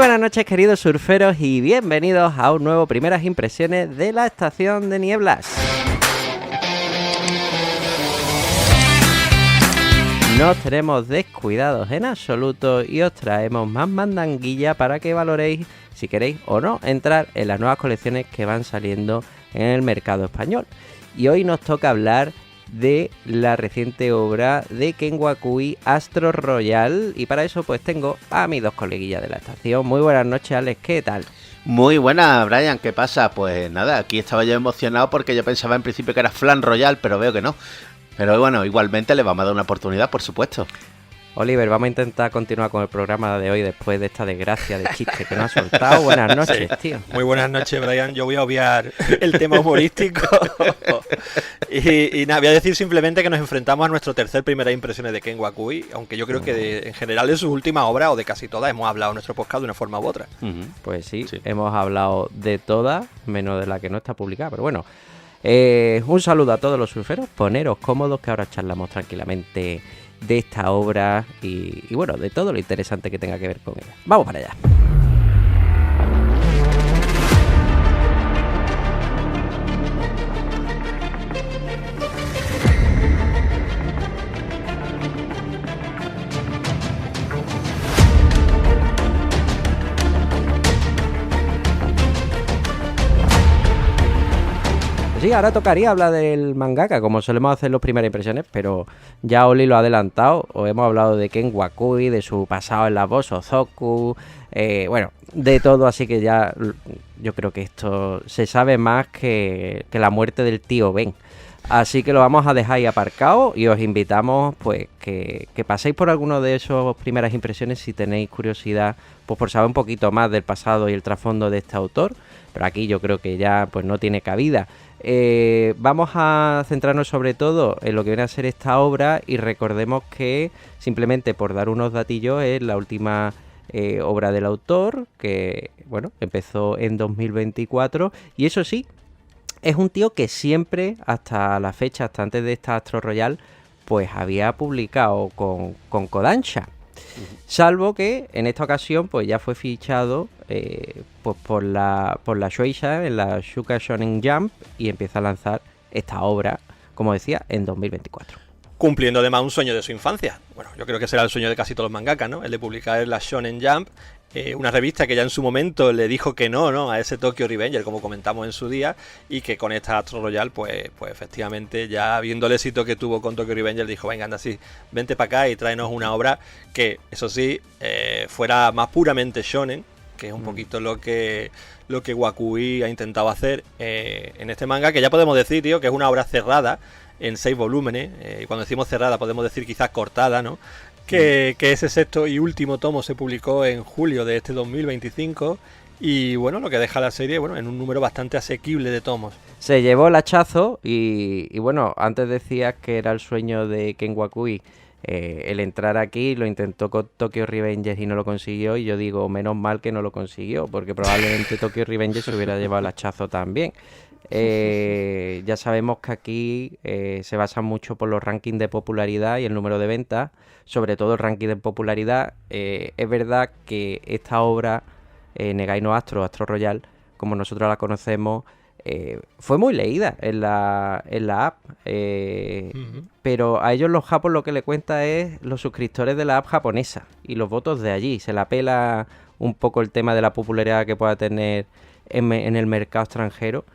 buenas noches, queridos surferos, y bienvenidos a un nuevo Primeras Impresiones de la Estación de Nieblas. No tenemos descuidados en absoluto y os traemos más mandanguilla para que valoréis si queréis o no entrar en las nuevas colecciones que van saliendo en el mercado español. Y hoy nos toca hablar de la reciente obra de Ken Wakui, Astro Royal, y para eso pues tengo a mis dos coleguillas de la estación. Muy buenas noches, Alex, ¿qué tal? Muy buena, Brian, ¿qué pasa? Pues nada, aquí estaba yo emocionado porque yo pensaba en principio que era Flan Royal, pero veo que no. Pero bueno, igualmente le vamos a dar una oportunidad, por supuesto. Oliver, vamos a intentar continuar con el programa de hoy después de esta desgracia de chiste que nos ha soltado. Buenas noches, sí, tío. Muy buenas noches, Brian. Yo voy a obviar el tema humorístico y nada, voy a decir simplemente que nos enfrentamos a nuestro tercer Primeras Impresiones de Ken Wakui, aunque yo creo que en general de sus últimas obras, o de casi todas, hemos hablado en nuestro podcast de una forma u otra. Pues sí, hemos hablado de todas, menos de la que no está publicada, pero bueno. Un saludo a todos los surferos, poneros cómodos que ahora charlamos tranquilamente de esta obra y bueno, de todo lo interesante que tenga que ver con ella. Vamos para allá. Sí, ahora tocaría hablar del mangaka, como solemos hacer las primeras impresiones, pero ya Oli lo ha adelantado. Os hemos hablado de Ken Wakui, de su pasado en la voz Ozoku, bueno, de todo, así que ya yo creo que esto se sabe más que la muerte del tío Ben. Así que lo vamos a dejar ahí aparcado y os invitamos pues que paséis por alguno de esos primeras impresiones si tenéis curiosidad, pues por saber un poquito más del pasado y el trasfondo de este autor, pero aquí yo creo que ya pues no tiene cabida. Vamos a centrarnos sobre todo en lo que viene a ser esta obra y recordemos que, simplemente por dar unos datillos, es la última obra del autor, que bueno, empezó en 2024 y eso sí, es un tío que siempre, hasta la fecha, hasta antes de esta Astro Royal, pues había publicado con Kodansha. Salvo que en esta ocasión pues ya fue fichado pues por la Shueisha en la Shuka Shonen Jump y empieza a lanzar esta obra, como decía, en 2024. Cumpliendo además un sueño de su infancia. Bueno, yo creo que será el sueño de casi todos los mangakas, ¿no? El de publicar en la Shonen Jump, una revista que ya en su momento le dijo que no a ese Tokyo Revenger, como comentamos en su día, y que con esta Astro Royal, pues efectivamente, ya viendo el éxito que tuvo con Tokyo Revenger, dijo, venga, anda, sí, vente para acá y tráenos una obra que, eso sí, fuera más puramente shonen, que es un poquito lo que Wakui ha intentado hacer en este manga, que ya podemos decir, tío, que es una obra cerrada en 6 volúmenes, y cuando decimos cerrada podemos decir quizás cortada, ¿no? Que ese sexto y último tomo se publicó en julio de este 2025 y bueno, lo que deja la serie, bueno, en un número bastante asequible de tomos. Se llevó el hachazo y bueno, antes decías que era el sueño de Ken Wakui el entrar aquí, lo intentó con Tokyo Revengers y no lo consiguió, y yo digo, menos mal que no lo consiguió, porque probablemente Tokyo Revengers se hubiera llevado el hachazo también. Ya sabemos que aquí se basa mucho por los rankings de popularidad y el número de ventas, sobre todo el ranking de popularidad. Es verdad que esta obra, Negai no Astro, Astro Royal, como nosotros la conocemos, fue muy leída en la app, pero a ellos los japos lo que le cuenta es los suscriptores de la app japonesa y los votos de allí. Se la pela un poco el tema de la popularidad que pueda tener en el mercado extranjero.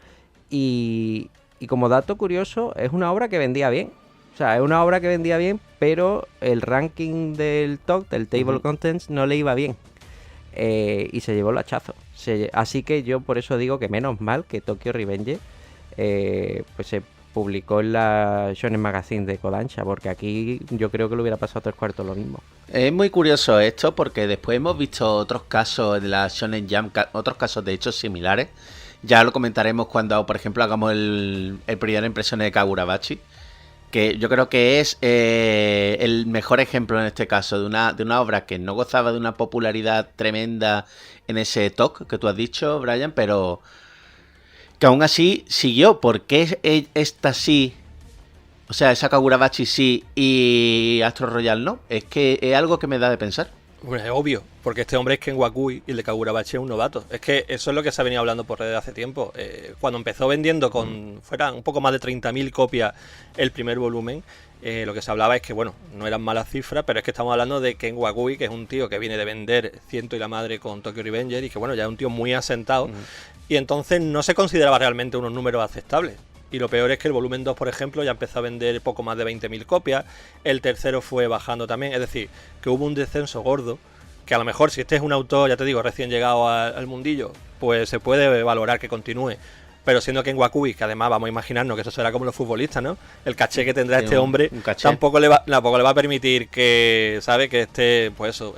Y como dato curioso, es una obra que vendía bien. O sea, es una obra que vendía bien, pero el ranking del TOC, del Table Contents, no le iba bien. Y se llevó el hachazo. Así que yo por eso digo que menos mal que Tokyo Revenger pues se publicó en la Shonen Magazine de Kodansha, porque aquí yo creo que le hubiera pasado 3/4 lo mismo. Es muy curioso esto porque después hemos visto otros casos de la Shonen Jump, otros casos de hechos similares. Ya lo comentaremos cuando, por ejemplo, hagamos el primera impresión de Kagurabachi, que yo creo que es el mejor ejemplo en este caso de una obra que no gozaba de una popularidad tremenda en ese TOC que tú has dicho, Brian, pero que aún así siguió. ¿Por qué esta sí? O sea, esa Kagurabachi sí y Astro Royal no. Es que es algo que me da de pensar. Bueno, es obvio, porque este hombre es Ken Wakui y el de Kagurabachi es un novato. Es que eso es lo que se ha venido hablando por redes hace tiempo. Cuando empezó vendiendo fueran un poco más de 30.000 copias el primer volumen, lo que se hablaba es que, bueno, no eran malas cifras, pero es que estamos hablando de Ken Wakui, que es un tío que viene de vender ciento y la madre con Tokyo Revenger y que, bueno, ya es un tío muy asentado. Y entonces no se consideraba realmente unos números aceptables. Y lo peor es que el volumen 2, por ejemplo, ya empezó a vender poco más de 20.000 copias. El tercero fue bajando también. Es decir, que hubo un descenso gordo. Que a lo mejor si este es un autor, ya te digo, recién llegado al mundillo, pues se puede valorar que continúe. Pero siendo que en Wakui, que además vamos a imaginarnos que eso será como los futbolistas, ¿no? El caché que tendrá este hombre tampoco le va a permitir que, ¿sabe? Que pues eso,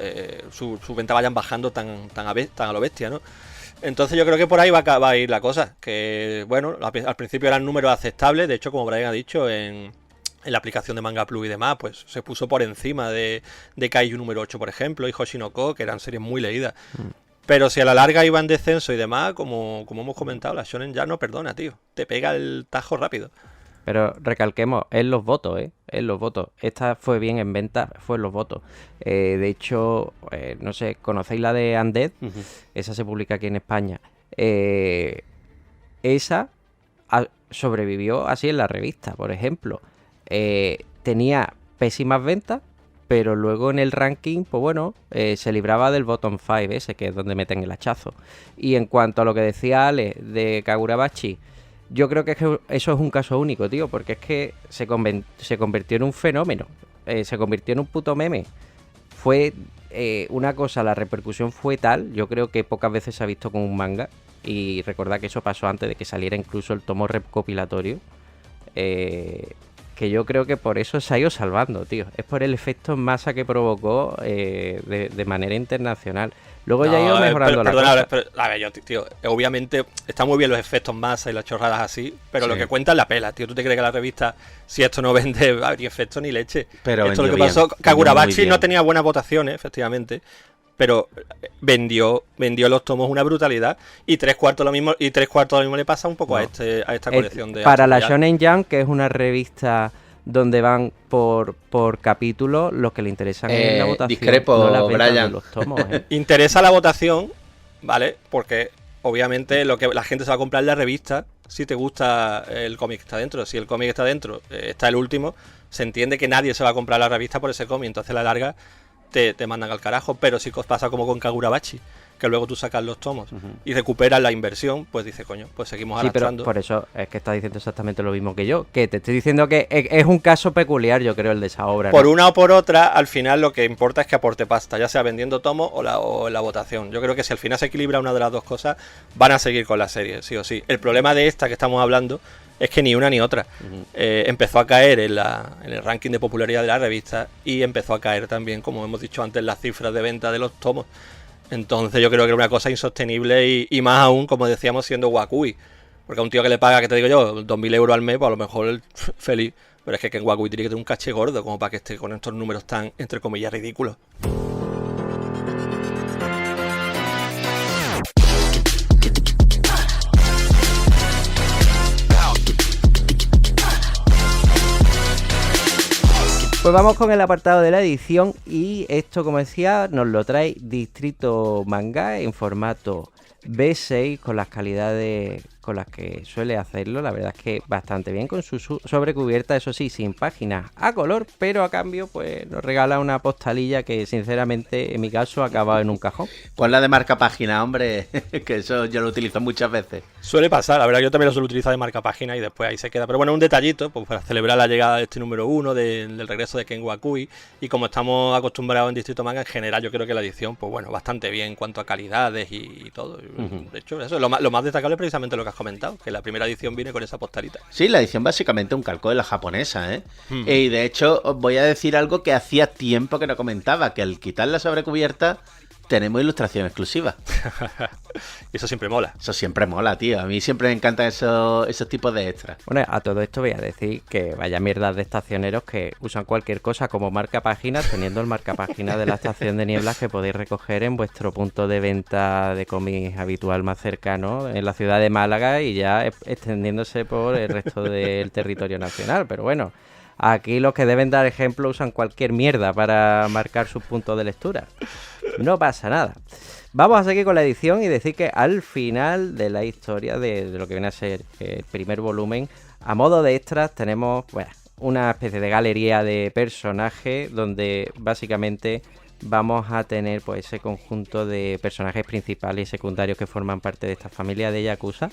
sus ventas vayan bajando tan a lo bestia, ¿no? Entonces yo creo que por ahí va a ir la cosa, que bueno, al principio eran números aceptables, de hecho como Brian ha dicho, en la aplicación de Manga Plus y demás, pues se puso por encima de Kaiju número 8, por ejemplo, y Hoshinoko, que eran series muy leídas. Pero si a la larga iba en descenso y demás, como hemos comentado, la Shonen ya no perdona, tío, te pega el tajo rápido. Pero recalquemos, es los votos, es los votos. Esta fue bien en venta, fue en los votos. De hecho, no sé, ¿conocéis la de Undead? Esa se publica aquí en España. Esa sobrevivió así en la revista, por ejemplo. Tenía pésimas ventas, pero luego en el ranking, pues bueno, se libraba del bottom 5 ese, que es donde meten el hachazo. Y en cuanto a lo que decía Ale de Kagurabachi, yo creo que eso es un caso único, tío, porque es que se convirtió en un fenómeno, se convirtió en un puto meme. Fue una cosa, la repercusión fue tal, yo creo que pocas veces se ha visto con un manga, y recordad que eso pasó antes de que saliera incluso el tomo recopilatorio, que yo creo que por eso se ha ido salvando, tío. Es por el efecto en masa que provocó de manera internacional. Luego ya ha ido mejorando la cosa. A ver, tío, obviamente están muy bien los efectos masa y las chorradas así, pero Sí. lo que cuenta es la pela, tío. ¿Tú te crees que la revista, si esto no vende, ni efecto ni leche? Pero esto es lo que vendió pasó. bien, Kagurabachi vendió no tenía buenas votaciones, efectivamente, pero vendió los tomos una brutalidad, y tres cuartos lo mismo le pasa un poco a esta colección de para la Arturo Shonen Jump, que es una revista donde van por capítulo, los que le interesan es la votación, discrepo, no las ventas Brian. de los tomos, Interesa la votación, ¿vale? Porque obviamente lo que la gente se va a comprar es la revista si te gusta el cómic que está dentro. Si el cómic está dentro, está el último, se entiende que nadie se va a comprar la revista por ese cómic, entonces a la larga te mandan al carajo. Pero si pasa como con Kagurabachi, que luego tú sacas los tomos y recuperas la inversión, pues dice, coño, pues seguimos arrastrando. Sí, pero por eso es que estás diciendo exactamente lo mismo que yo, que te estoy diciendo que es un caso peculiar, yo creo, el de esa obra, ¿no? Por una o por otra, al final lo que importa es que aporte pasta, ya sea vendiendo tomos o en la votación. Yo creo que si al final se equilibra una de las dos cosas, van a seguir con la serie, sí o sí. El problema de esta que estamos hablando es que ni una ni otra. Empezó a caer en el ranking de popularidad de la revista, y empezó a caer también, como hemos dicho antes, las cifras de venta de los tomos. Entonces yo creo que era una cosa insostenible, y más aún, como decíamos, siendo Wakui. Porque a un tío que le paga, que te digo yo, 2.000 euros al mes, pues a lo mejor él, feliz. Pero es que en Wakui tiene que tener un caché gordo como para que esté con estos números tan, entre comillas, ridículos. Pues vamos con el apartado de la edición, y esto, como decía, nos lo trae Distrito Manga en formato B6, con las calidades con las que suele hacerlo. La verdad es que bastante bien, con su sobrecubierta, eso sí, sin páginas a color, pero a cambio pues nos regala una postalilla que sinceramente en mi caso ha acabado en un cajón. Ponla de marca página, hombre, que eso yo lo utilizo muchas veces. Suele pasar, la verdad, yo también lo suelo utilizar de marca página y después ahí se queda. Pero bueno, un detallito, pues para celebrar la llegada de este número 1, del regreso de Ken Wakui, y como estamos acostumbrados en Distrito Manga, en general yo creo que la edición, pues bueno, bastante bien en cuanto a calidades y todo. De hecho, eso es lo más destacable, precisamente lo que has comentado, que la primera edición viene con esa postalita. Sí, la edición básicamente un calco de la japonesa, ¿eh? Y de hecho os voy a decir algo que hacía tiempo que no comentaba, que al quitar la sobrecubierta tenemos ilustración exclusiva. Y eso siempre mola. Eso siempre mola, tío. A mí siempre me encantan esos tipos de extras. Bueno, a todo esto voy a decir que vaya mierdas de estacioneros que usan cualquier cosa como marcapáginas, teniendo el marcapáginas de la estación de Nieblas, que podéis recoger en vuestro punto de venta de cómics habitual más cercano en la ciudad de Málaga, y ya extendiéndose por el resto del territorio nacional. Pero bueno, aquí los que deben dar ejemplo usan cualquier mierda para marcar sus puntos de lectura. No pasa nada. Vamos a seguir con la edición y decir que al final de la historia de lo que viene a ser el primer volumen, a modo de extras tenemos una especie de galería de personajes donde básicamente vamos a tener pues ese conjunto de personajes principales y secundarios que forman parte de esta familia de Yakuza,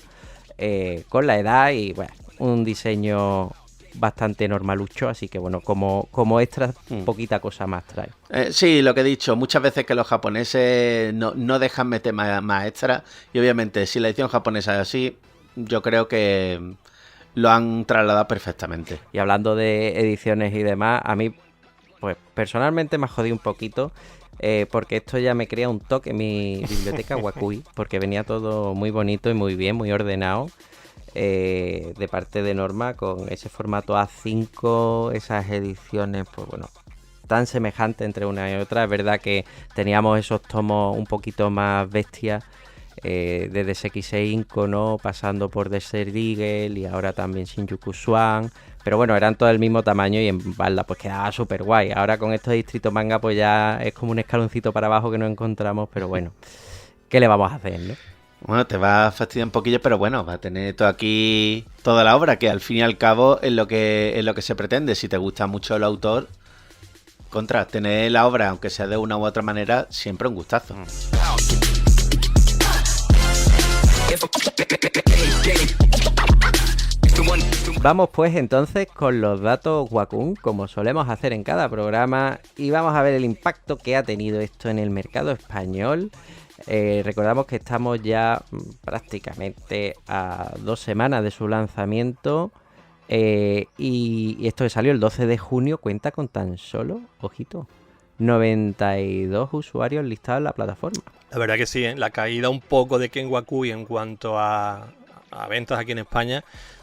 con la edad y un diseño bastante normalucho, así que bueno, como extra, poquita cosa más trae. Sí, lo que he dicho, muchas veces que los japoneses no dejan meter más extra, y obviamente si la edición japonesa es así, yo creo que lo han trasladado perfectamente. Y hablando de ediciones y demás, a mí pues personalmente me ha jodido un poquito, porque esto ya me crea un toque en mi biblioteca Wakui, porque venía todo muy bonito y muy bien, muy ordenado, de parte de Norma, con ese formato A5, esas ediciones, pues bueno, tan semejantes entre una y otra. Es verdad que teníamos esos tomos un poquito más bestias, desde SX Inco, ¿no? Pasando por Desert Eagle y ahora también Shinjuku Swan, pero bueno, eran todos del mismo tamaño y en balda pues quedaba súper guay. Ahora con estos distritos manga pues ya es como un escaloncito para abajo que nos encontramos, pero bueno, ¿qué le vamos a hacer, no? Bueno, te va a fastidiar un poquillo, pero bueno, va a tener todo aquí, toda la obra, que al fin y al cabo es lo que se pretende. Si te gusta mucho el autor, tener la obra, aunque sea de una u otra manera, siempre un gustazo. Vamos pues entonces con los datos Wacom, como solemos hacer en cada programa, y vamos a ver el impacto que ha tenido esto en el mercado español. Recordamos que estamos ya prácticamente a 2 semanas de su lanzamiento, y esto que salió el 12 de junio cuenta con tan solo, ojito, 92 usuarios listados en la plataforma. La verdad que sí, la caída un poco de Ken Wakui en cuanto a ventas aquí en España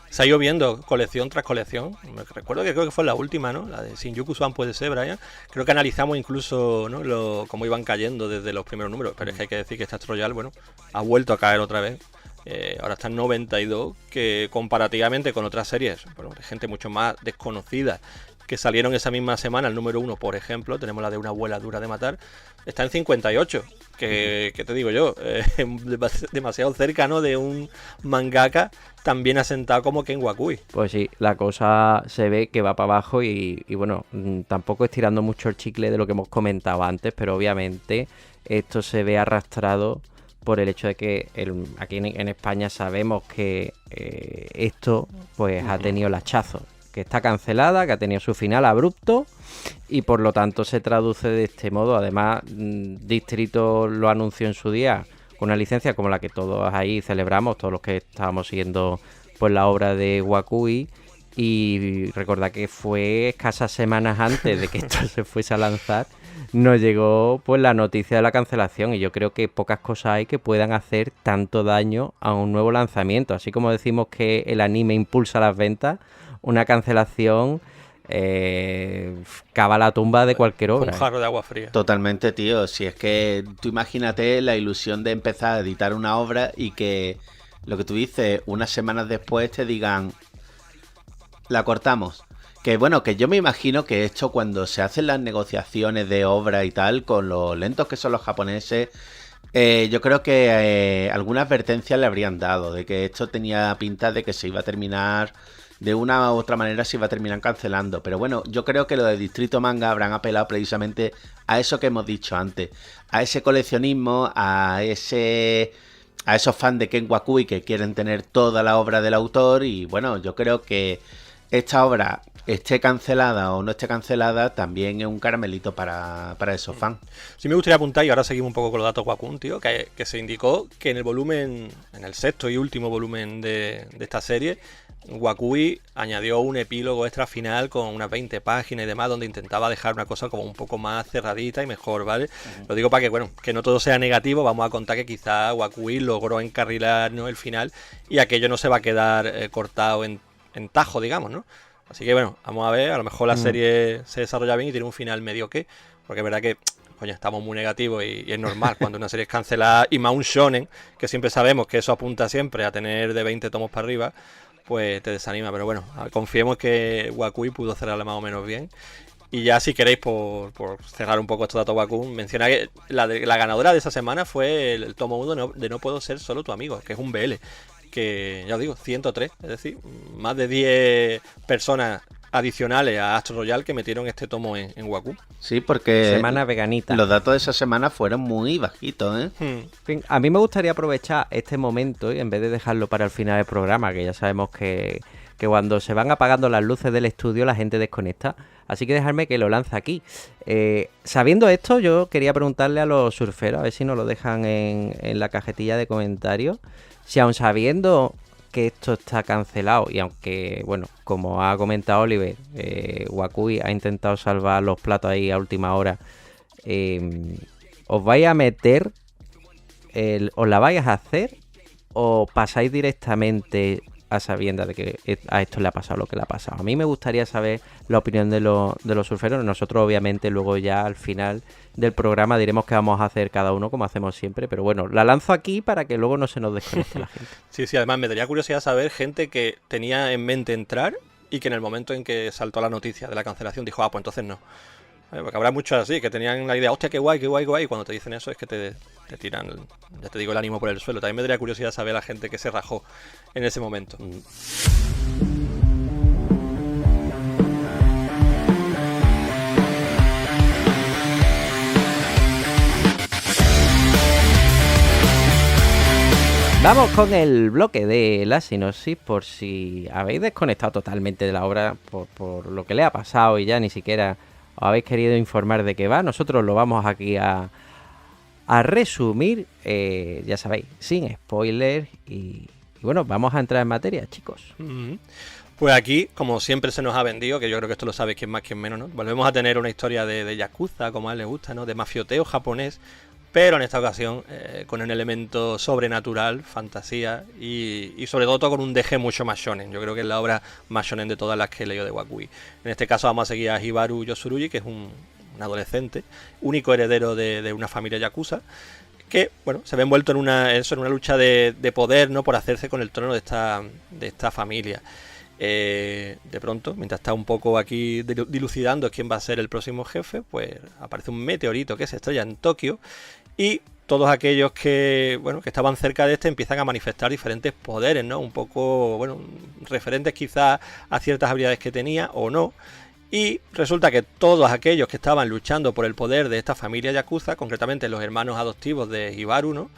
se ha ido viendo colección tras colección. Me recuerdo que creo que fue la última, ¿no? La de Shinjuku Swan puede ser, Brian. Creo que analizamos incluso, ¿no? Cómo iban cayendo desde los primeros números. Pero es que hay que decir que esta Royal, bueno, ha vuelto a caer otra vez. Ahora está en 92, que comparativamente con otras series, bueno, de gente mucho más desconocida, que salieron esa misma semana, el número 1, por ejemplo, tenemos la de Una abuela dura de matar, está en 58, que te digo yo, demasiado cerca, ¿no?, de un mangaka tan bien asentado como Ken Wakui. Pues sí, la cosa se ve que va para abajo y bueno, tampoco estirando mucho el chicle de lo que hemos comentado antes, pero obviamente esto se ve arrastrado por el hecho de que aquí en España sabemos que esto pues ha tenido el hachazo, que está cancelada, que ha tenido su final abrupto y por lo tanto se traduce de este modo. Además, Distrito lo anunció en su día con una licencia como la que todos ahí celebramos, todos los que estábamos siguiendo pues la obra de Wakui, y recordad que fue escasas semanas antes de que esto se fuese a lanzar, nos llegó pues la noticia de la cancelación, y yo creo que pocas cosas hay que puedan hacer tanto daño a un nuevo lanzamiento. Así como decimos que el anime impulsa las ventas, una cancelación cava la tumba de cualquier obra. Un jarro de agua fría. Totalmente, tío. Si es que tú imagínate la ilusión de empezar a editar una obra y que lo que tú dices, unas semanas después te digan, la cortamos. Que bueno, que yo me imagino que esto, cuando se hacen las negociaciones de obra y tal, con lo lentos que son los japoneses, yo creo que alguna advertencia le habrían dado de que esto tenía pinta de que se iba a terminar, de una u otra manera se iba a terminar cancelando. Pero bueno, yo creo que lo de Distrito Manga habrán apelado precisamente a eso que hemos dicho antes, a ese coleccionismo, a esos fans de Ken Wakui que quieren tener toda la obra del autor. Y bueno, yo creo que esta obra, esté cancelada o no esté cancelada, también es un caramelito para esos fans. Sí, me gustaría apuntar, y ahora seguimos un poco con los datos Wacom, tío, que se indicó que en el volumen, en el sexto y último volumen de esta serie, Wakui añadió un epílogo extra final con unas 20 páginas y demás, donde intentaba dejar una cosa como un poco más cerradita y mejor, ¿vale? Lo digo para que, bueno, que no todo sea negativo. Vamos a contar que quizá Wakui logró encarrilar, ¿no?, el final, y aquello no se va a quedar cortado en tajo, digamos, ¿no? Así que bueno, vamos a ver, a lo mejor la serie se desarrolla bien y tiene un final mediocre, porque es verdad que, coño, estamos muy negativos y es normal cuando una serie es cancelada, y más un shonen, que siempre sabemos que eso apunta siempre a tener de 20 tomos para arriba, pues te desanima. Pero bueno, confiemos que Wakui pudo cerrarla más o menos bien. Y ya si queréis, por cerrar un poco estos datos Waku, menciona que la ganadora de esa semana fue el tomo 1 de No Puedo Ser Solo Tu Amigo, que es un BL, que ya os digo, 103, es decir, más de 10 personas adicionales a Astro Royal que metieron este tomo en Waku. Sí, porque semana veganita. Los datos de esa semana fueron muy bajitos, ¿eh? En fin, a mí me gustaría aprovechar este momento y en vez de dejarlo para el final del programa, que ya sabemos que cuando se van apagando las luces del estudio la gente desconecta. Así que dejarme que lo lance aquí. Sabiendo esto, yo quería preguntarle a los surferos, a ver si nos lo dejan en la cajetilla de comentarios, si aun sabiendo que esto está cancelado y aunque, bueno, como ha comentado Oliver, Wakui ha intentado salvar los platos ahí a última hora, ¿os vais a meter, os la vais a hacer o pasáis directamente a sabiendas de que a esto le ha pasado lo que le ha pasado? A mí me gustaría saber la opinión de los surferos. Nosotros obviamente luego ya al final del programa diremos qué vamos a hacer cada uno como hacemos siempre, pero bueno, la lanzo aquí para que luego no se nos desconecte la gente. Sí, además me daría curiosidad saber gente que tenía en mente entrar y que en el momento en que saltó la noticia de la cancelación dijo, pues entonces no. Porque habrá muchos así, que tenían la idea, hostia, qué guay, y cuando te dicen eso es que te tiran, ya te digo, el ánimo por el suelo. También me daría curiosidad saber la gente que se rajó en ese momento. Vamos con el bloque de la sinopsis, por si habéis desconectado totalmente de la obra por lo que le ha pasado y ya ni siquiera os habéis querido informar de qué va. Nosotros lo vamos aquí a resumir, ya sabéis, sin spoilers y bueno, vamos a entrar en materia, chicos. Pues aquí, como siempre se nos ha vendido, que yo creo que esto lo sabe quien más, quien menos, ¿no? Volvemos a tener una historia de yakuza, como a él le gusta, ¿no? De mafioteo japonés, pero en esta ocasión con un elemento sobrenatural, fantasía y sobre todo con un deje mucho más shonen. Yo creo que es la obra más shonen de todas las que he leído de Wakui. En este caso vamos a seguir a Hibaru Yosurugi, que es un adolescente, único heredero de una familia yakuza, que bueno, se ve envuelto en una lucha de poder, ¿no? Por hacerse con el trono de esta familia. De pronto, mientras está un poco aquí dilucidando quién va a ser el próximo jefe, pues aparece un meteorito que se estrella en Tokio y todos aquellos que estaban cerca de empiezan a manifestar diferentes poderes, ¿no? Un poco, referentes quizás a ciertas habilidades que tenía o no. Y resulta que todos aquellos que estaban luchando por el poder de esta familia yakuza, concretamente los hermanos adoptivos de Hibaru, ¿no?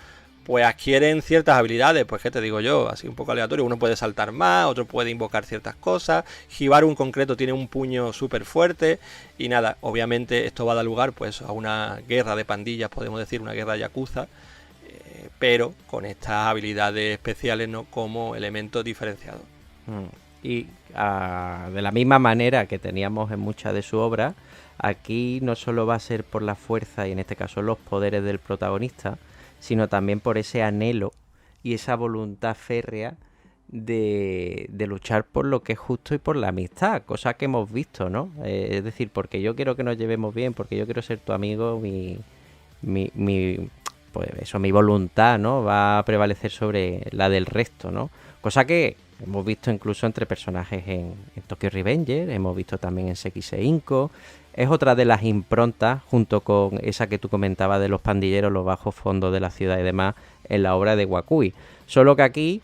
Pues adquieren ciertas habilidades, pues qué te digo yo, así un poco aleatorio. Uno puede saltar más, otro puede invocar ciertas cosas. Hibaru en concreto tiene un puño súper fuerte. Y nada, obviamente esto va a dar lugar pues a una guerra de pandillas, podemos decir, una guerra yakuza, pero con estas habilidades especiales, ¿no? Como elemento diferenciado. Y de la misma manera que teníamos en muchas de su obra, aquí no solo va a ser por la fuerza y en este caso los poderes del protagonista, sino también por ese anhelo y esa voluntad férrea de luchar por lo que es justo y por la amistad, cosa que hemos visto, ¿no? Es decir, porque yo quiero que nos llevemos bien, porque yo quiero ser tu amigo, pues eso, mi voluntad, ¿no? Va a prevalecer sobre la del resto, ¿no? Cosa que hemos visto incluso entre personajes en Tokyo Revenger, hemos visto también en Sekisei Inko. Es otra de las improntas, junto con esa que tú comentabas de los pandilleros, los bajos fondos de la ciudad y demás, en la obra de Wakui. Solo que aquí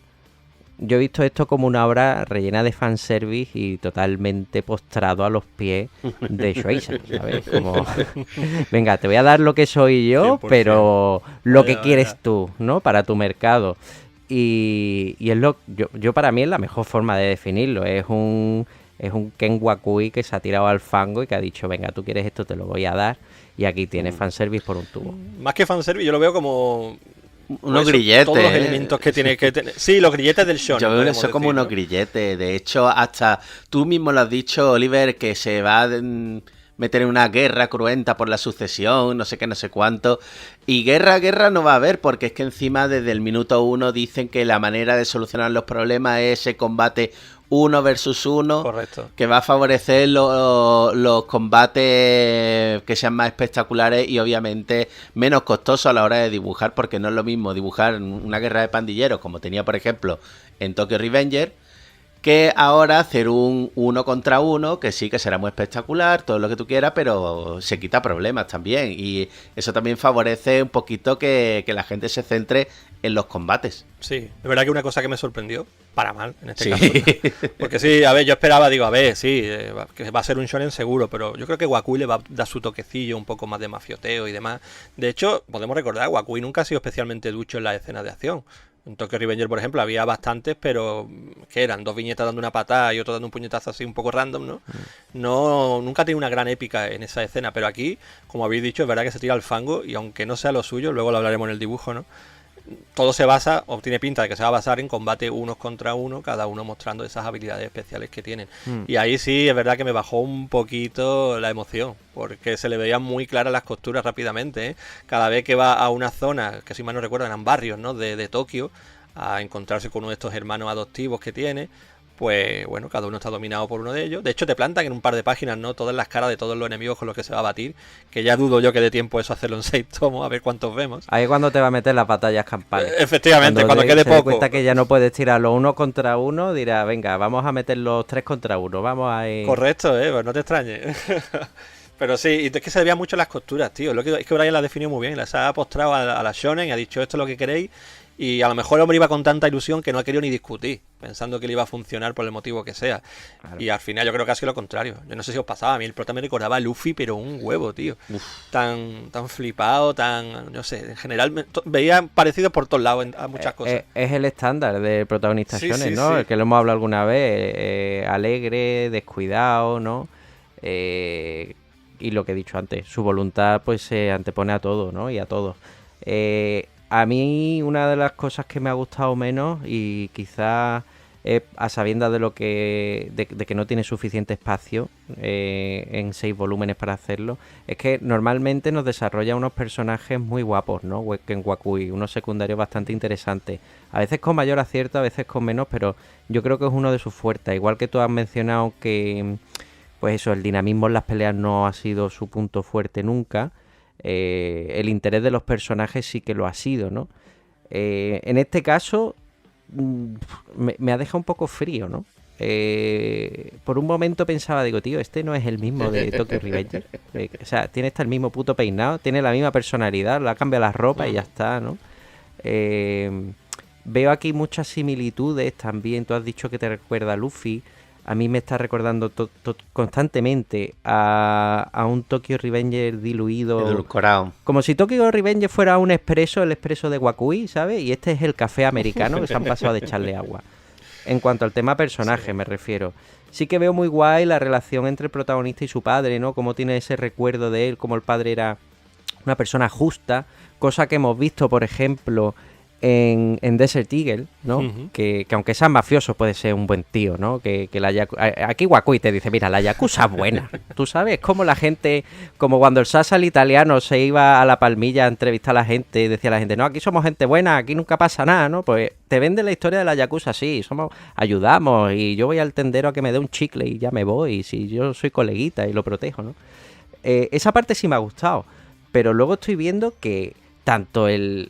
yo he visto esto como una obra rellena de fanservice y totalmente postrado a los pies de Shueisha, ¿sabes? Como, venga, te voy a dar lo que soy yo, 100%. Pero lo que quieres tú, ¿no? Para tu mercado. Y es yo para mí es la mejor forma de definirlo. Es un Ken Wakui que se ha tirado al fango y que ha dicho, venga, tú quieres esto, te lo voy a dar. Y aquí tienes fanservice por un tubo. Más que fanservice, yo lo veo como unos grilletes. Todos los elementos que tiene que tener. Sí, los grilletes del shonen. Yo veo eso como unos grilletes. De hecho, hasta tú mismo lo has dicho, Oliver, que se va a meter en una guerra cruenta por la sucesión, no sé qué, no sé cuánto. Y guerra no va a haber, porque es que encima desde el minuto 1 dicen que la manera de solucionar los problemas es ese combate 1 versus 1. Correcto. Que va a favorecer los combates que sean más espectaculares y obviamente menos costosos a la hora de dibujar, porque no es lo mismo dibujar una guerra de pandilleros como tenía por ejemplo en Tokyo Revenger que ahora hacer un 1 contra 1, que sí que será muy espectacular, todo lo que tú quieras, pero se quita problemas también. Y eso también favorece un poquito que la gente se centre en los combates. Sí, es verdad que una cosa que me sorprendió, para mal en este caso. Porque sí, a ver, yo esperaba, digo, a ver, sí, que va a ser un shonen seguro, pero yo creo que Wakui le va a dar su toquecillo un poco más de mafioteo y demás. De hecho, podemos recordar, Wakui nunca ha sido especialmente ducho en las escenas de acción. En Tokyo Revenger, por ejemplo, había bastantes, pero que eran 2 viñetas dando una patada y otro dando un puñetazo así un poco random, ¿no? Nunca ha tenido una gran épica en esa escena, pero aquí, como habéis dicho, es verdad que se tira al fango y aunque no sea lo suyo, luego lo hablaremos en el dibujo, ¿no? Todo se basa, o tiene pinta de que se va a basar en combate 1 contra 1, cada uno mostrando esas habilidades especiales que tienen. Y ahí sí, es verdad que me bajó un poquito la emoción, porque se le veían muy claras las costuras rápidamente, ¿eh? Cada vez que va a una zona, que si mal no recuerdo eran barrios, ¿no?, de Tokio, a encontrarse con uno de estos hermanos adoptivos que tiene, pues bueno, cada uno está dominado por uno de ellos. De hecho, te plantan en un par de páginas, ¿no?, todas las caras de todos los enemigos con los que se va a batir, que ya dudo yo que dé tiempo eso hacerlo en 6 tomos, a ver cuántos vemos. Ahí es cuando te va a meter las batallas campales. Efectivamente, cuando quede poco. cuenta que ya no puedes tirarlo 1 contra 1, dirá, venga, vamos a meter los 3 contra 1, vamos a ir... Correcto, pues no te extrañes. Pero sí, y es que se le veían mucho las costuras, tío. Es que Brian la definió muy bien, las ha postrado a la shonen y ha dicho esto es lo que queréis. Y a lo mejor el hombre iba con tanta ilusión que no ha querido ni discutir, pensando que le iba a funcionar por el motivo que sea. Claro. Y al final yo creo que ha sido lo contrario. Yo no sé si os pasaba, a mí el prota me recordaba a Luffy, pero un huevo, tío. Tan flipado, no sé, en general veía parecido por todos lados a muchas cosas. Es el estándar de protagonista shonen, ¿no? Sí. El que lo hemos hablado alguna vez, alegre, descuidado, ¿no? Y lo que he dicho antes, su voluntad pues se antepone a todo, ¿no? Y a todos. A mí una de las cosas que me ha gustado menos, y quizás a sabiendas de que no tiene suficiente espacio en 6 volúmenes para hacerlo, es que normalmente nos desarrolla unos personajes muy guapos, ¿no? En Wakui, unos secundarios bastante interesantes, a veces con mayor acierto, a veces con menos, pero yo creo que es uno de sus fuertes. Igual que tú has mencionado que, pues eso, el dinamismo en las peleas no ha sido su punto fuerte nunca. El interés de los personajes sí que lo ha sido, ¿no? En este caso me ha dejado un poco frío, ¿no? Por un momento pensaba, digo, tío, este no es el mismo de Tokyo Revenger. O sea, tiene hasta el mismo puto peinado, tiene la misma personalidad, le ha cambiado las ropas y ya está, ¿no? Veo aquí muchas similitudes también. Tú has dicho que te recuerda a Luffy. A mí me está recordando constantemente a un Tokyo Revenger diluido. Edulcorado. Como si Tokyo Revenger fuera el expreso de Wakui, ¿sabes? Y este es el café americano que se han pasado de echarle agua. En cuanto al tema personaje, sí, me refiero. Sí que veo muy guay la relación entre el protagonista y su padre, ¿no? Cómo tiene ese recuerdo de él, como el padre era una persona justa, cosa que hemos visto, por ejemplo, en Desert Eagle, ¿no? Uh-huh. Que aunque sea mafioso puede ser un buen tío, ¿no? Que aquí Wakui te dice, mira, la Yakuza es buena. Tú sabes, como la gente, como cuando el Sasa, el italiano, se iba a la Palmilla a entrevistar a la gente y decía a la gente, no, aquí somos gente buena, aquí nunca pasa nada, ¿no? Pues te vende la historia de la Yakuza así, ayudamos y yo voy al tendero a que me dé un chicle y ya me voy, y si yo soy coleguita y lo protejo, ¿no? Esa parte sí me ha gustado, pero luego estoy viendo que tanto el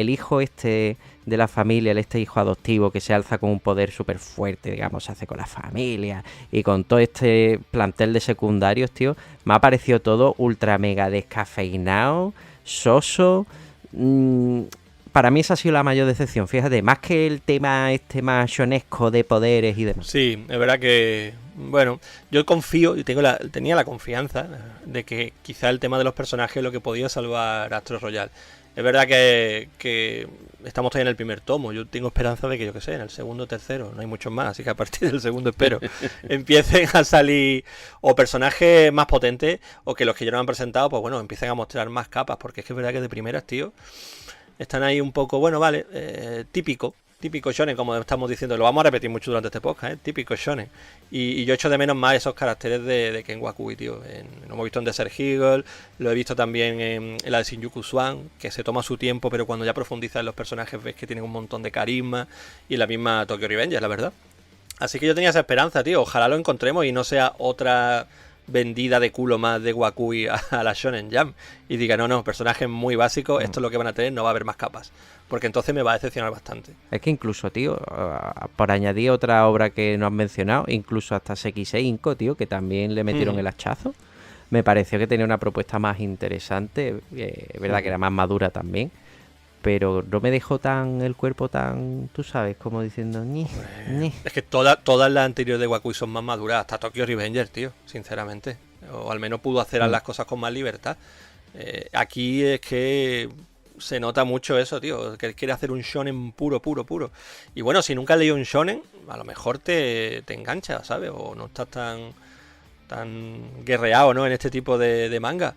hijo este de la familia, este hijo adoptivo que se alza con un poder súper fuerte, digamos, se hace con la familia y con todo este plantel de secundarios, tío, me ha parecido todo ultra mega descafeinado, soso. Para mí esa ha sido la mayor decepción, fíjate, más que el tema este más shonesco de poderes y demás. Sí, es verdad que, bueno, yo confío y tenía la confianza de que quizá el tema de los personajes es lo que podía salvar a Astro Royal. Es verdad que estamos todavía en el primer tomo, yo tengo esperanza de que, yo qué sé, en el segundo o tercero, no hay muchos más, así que a partir del segundo espero, empiecen a salir o personajes más potentes o que los que ya nos han presentado, pues bueno, empiecen a mostrar más capas, porque es que es verdad que de primeras, tío, están ahí un poco, bueno, vale, típico shonen, como estamos diciendo, lo vamos a repetir mucho durante este podcast, típico shonen. Y yo echo de menos más esos caracteres de Ken Wakui, tío. Lo hemos visto en Desert Eagle, lo he visto también en la de Shinjuku Swan, que se toma su tiempo, pero cuando ya profundiza en los personajes ves que tienen un montón de carisma, y la misma Tokyo Revenger, la verdad. Así que yo tenía esa esperanza, tío, ojalá lo encontremos y no sea otra vendida de culo más de Wakui a la Shonen Jump y diga, no, personajes muy básicos, esto es lo que van a tener, no va a haber más capas. Porque entonces me va a decepcionar bastante. Es que incluso, tío, por añadir otra obra que no has mencionado, incluso hasta Sekisei Inko, tío, que también le metieron el hachazo, me pareció que tenía una propuesta más interesante, es verdad que era más madura también, pero no me dejó tan el cuerpo tan, tú sabes, como diciendo, ni. Es que todas las anteriores de Wakui son más maduras, hasta Tokyo Revenger, tío, sinceramente. O al menos pudo hacer las cosas con más libertad. Aquí es que se nota mucho eso, tío, que quiere hacer un shonen puro. Y bueno, si nunca has leído un shonen, a lo mejor te engancha, ¿sabes? O no estás tan guerreado, ¿no? En este tipo de manga.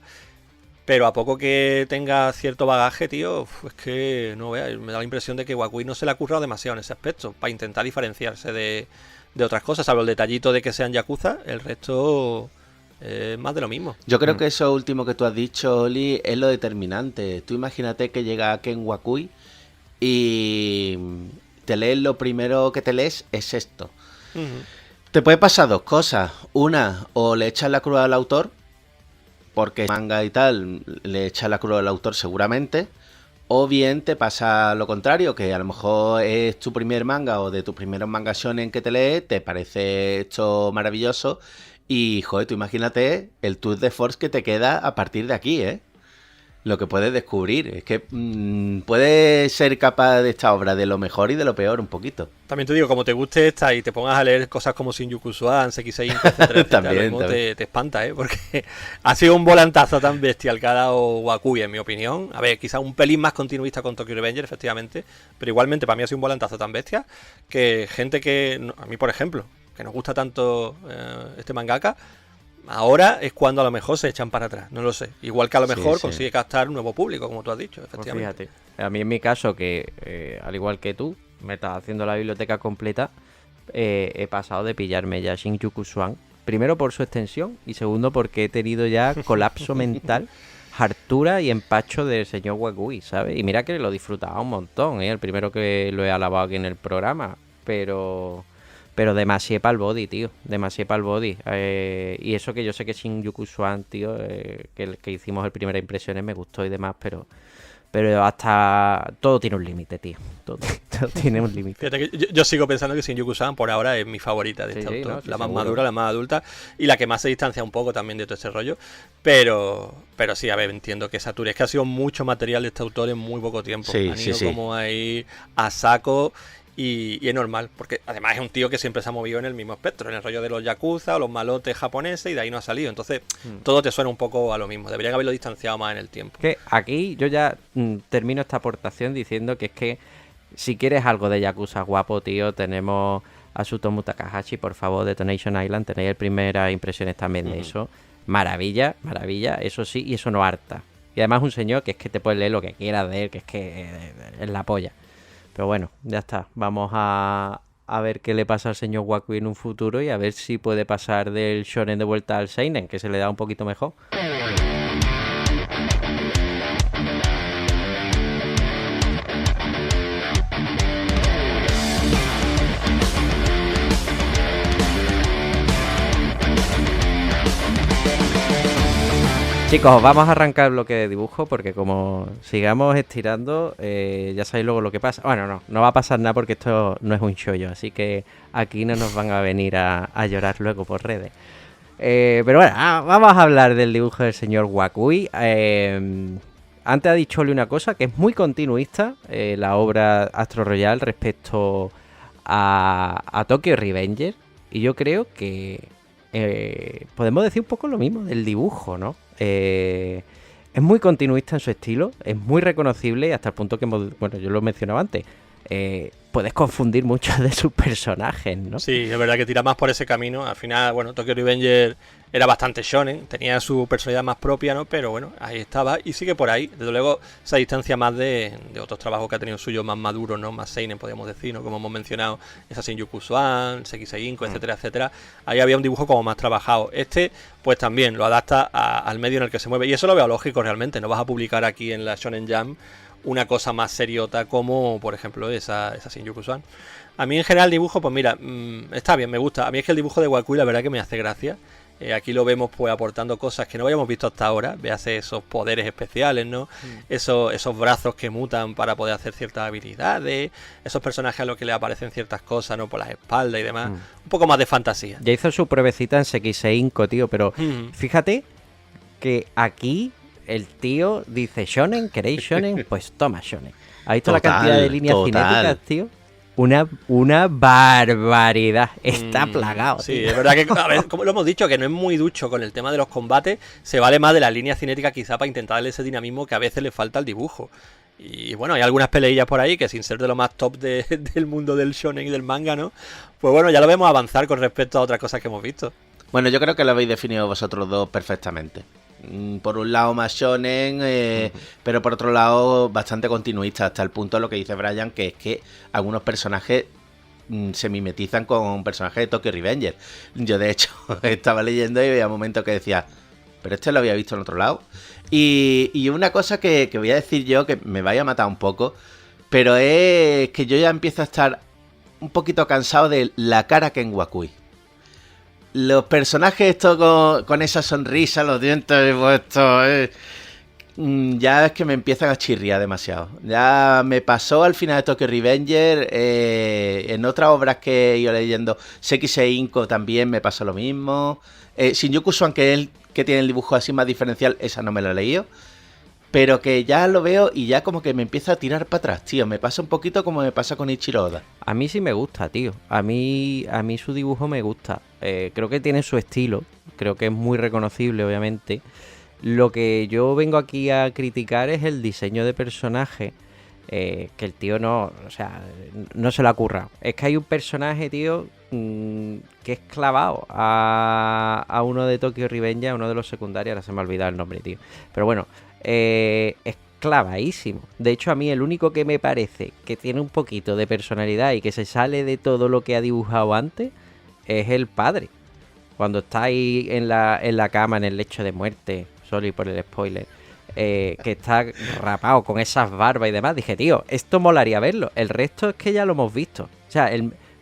Pero a poco que tenga cierto bagaje, tío, es que no veas, me da la impresión de que Wakui no se le ha currado demasiado en ese aspecto, para intentar diferenciarse de otras cosas, salvo el detallito de que sean yakuza, el resto es más de lo mismo. Yo creo que eso último que tú has dicho, Oli, es lo determinante. Tú imagínate que llega Ken Wakui y te lees lo primero que te lees es esto. Te puede pasar dos cosas. Una, o le echas la cruz al autor, porque manga y tal, le echas la cruz al autor seguramente. O bien te pasa lo contrario, que a lo mejor es tu primer manga o de tus primeros mangas shonen que te lees, te parece esto maravilloso. Y, joder, tú imagínate el tour de force que te queda a partir de aquí, ¿eh? Lo que puedes descubrir. Es que puedes ser capaz de esta obra de lo mejor y de lo peor un poquito. También te digo, como te guste esta y te pongas a leer cosas como Shinjuku Swan, Sekisei Inko, etcétera, también. Te espanta, ¿eh? Porque ha sido un volantazo tan bestial que ha dado Wakui, en mi opinión. A ver, quizás un pelín más continuista con Tokyo Revenger, efectivamente, pero igualmente para mí ha sido un volantazo tan bestia que gente que, a mí por ejemplo, que nos gusta tanto este mangaka, ahora es cuando a lo mejor se echan para atrás, no lo sé. Igual que a lo mejor consigue captar un nuevo público, como tú has dicho, efectivamente. Pues fíjate, a mí en mi caso, que al igual que tú, me estás haciendo la biblioteca completa, he pasado de pillarme ya Shinjuku Swan. Primero por su extensión y segundo porque he tenido ya colapso mental, hartura y empacho del señor Wakui, ¿sabes? Y mira que lo disfrutaba un montón, ¿eh? El primero que lo he alabado aquí en el programa, pero demasiado para el body, tío. Demasiado para el body. Y eso que yo sé que Shinjuku Swan, tío, que el que hicimos el primera impresiones me gustó y demás, pero hasta todo tiene un límite, tío. Todo tiene un límite. Fíjate que yo sigo pensando que Shinjuku Swan por ahora es mi favorita de este autor. ¿No? Sí, la más madura, la más adulta y la que más se distancia un poco también de todo ese rollo. Pero sí, a ver, entiendo que sature. Es que ha sido mucho material de este autor en muy poco tiempo. Han ido como ahí a saco. Y es normal, porque además es un tío que siempre se ha movido en el mismo espectro, en el rollo de los yakuza o los malotes japoneses, y de ahí no ha salido. Entonces, todo te suena un poco a lo mismo. Deberían haberlo distanciado más en el tiempo. Que aquí yo ya termino esta aportación diciendo que es que si quieres algo de yakuza guapo, tío, tenemos a Tsutomu Takahashi, por favor, de Detonation Island. Tenéis el primeras impresiones también de eso. Maravilla, eso sí, y eso no harta. Y además un señor que es que te puedes leer lo que quieras de él, que es que es la polla. Pero bueno, ya está. Vamos a ver qué le pasa al señor Wakui en un futuro y a ver si puede pasar del shonen de vuelta al seinen, que se le da un poquito mejor. Chicos, vamos a arrancar el bloque de dibujo porque como sigamos estirando, ya sabéis luego lo que pasa. Bueno, no va a pasar nada porque esto no es un chollo, así que aquí no nos van a venir a llorar luego por redes. Pero bueno, vamos a hablar del dibujo del señor Wakui. Antes ha dicho una cosa, que es muy continuista la obra Astro Royal respecto a Tokyo Revenger. Y yo creo que podemos decir un poco lo mismo del dibujo, ¿no? Es muy continuista en su estilo, es muy reconocible y hasta el punto que, bueno, yo lo mencionaba antes, puedes confundir muchos de sus personajes, ¿no? Sí, es verdad que tira más por ese camino. Al final, bueno, Tokyo Revenger era bastante shonen, tenía su personalidad más propia, ¿no? Pero bueno, ahí estaba y sigue por ahí. Desde luego se distancia más de otros trabajos que ha tenido suyos más maduros, ¿no? Más seinen, podríamos decir, ¿no? Como hemos mencionado, esa Shinjuku Swan, Sekisei Inko, etcétera, etcétera. Ahí había un dibujo como más trabajado. Este, pues también lo adapta al medio en el que se mueve. Y eso lo veo lógico realmente. No vas a publicar aquí en la Shonen Jump una cosa más seriota como, por ejemplo, esa Shinjuku Swan. A mí en general el dibujo, pues mira, está bien, me gusta. A mí es que el dibujo de Wakui la verdad que me hace gracia. Aquí lo vemos pues aportando cosas que no habíamos visto hasta ahora. Véase esos poderes especiales, ¿no? Esos brazos que mutan para poder hacer ciertas habilidades. Esos personajes a los que le aparecen ciertas cosas, ¿no? Por las espaldas y demás. Un poco más de fantasía. Ya hizo su pruebecita en CX5, tío, pero fíjate que aquí el tío dice shonen, ¿queréis shonen? Pues toma shonen. ¿Has visto la cantidad de líneas cinéticas, tío? Una barbaridad. Está plagado. Sí, tío. es verdad que, a ver, como lo hemos dicho, que no es muy ducho con el tema de los combates. Se vale más de las líneas cinéticas quizá para intentar darle ese dinamismo que a veces le falta al dibujo. Y bueno, hay algunas peleillas por ahí que sin ser de lo más top del mundo del shonen y del manga, ¿no? Pues bueno, ya lo vemos avanzar con respecto a otras cosas que hemos visto. Bueno, yo creo que lo habéis definido vosotros dos perfectamente. Por un lado más shonen, pero por otro lado bastante continuista, hasta el punto de lo que dice Brian, que es que algunos personajes se mimetizan con personajes de Tokyo Revenger. Yo de hecho estaba leyendo y había momentos que decía, pero este lo había visto en otro lado. Y una cosa que voy a decir yo, que me vaya a matar un poco, pero es que yo ya empiezo a estar un poquito cansado de la cara Ken Wakui. Los personajes estos con esa sonrisa, los dientes puestos, ya es que me empiezan a chirriar demasiado. Ya me pasó al final de Tokyo Revenger, en otras obras que he ido leyendo, Sekisei Inko también me pasó lo mismo. Shinjuku Swan, que es el que tiene el dibujo así más diferencial, esa no me la he leído. Pero que ya lo veo y ya como que me empieza a tirar para atrás, tío. Me pasa un poquito como me pasa con Ichiro Oda. A mí sí me gusta, tío. A mí su dibujo me gusta. Creo que tiene su estilo. Creo que es muy reconocible, obviamente. Lo que yo vengo aquí a criticar es el diseño de personaje. Que el tío no se lo ha currado. Es que hay un personaje, tío, que es clavado a uno de Tokyo Revenger, a uno de los secundarios. Ahora se me ha olvidado el nombre, tío. Pero bueno, es clavadísimo. De hecho, a mí el único que me parece que tiene un poquito de personalidad y que se sale de todo lo que ha dibujado antes es el padre. Cuando está ahí en la cama, en el lecho de muerte, sorry por el spoiler, que está rapado con esas barbas y demás, dije, tío, esto molaría verlo. El resto es que ya lo hemos visto. O sea,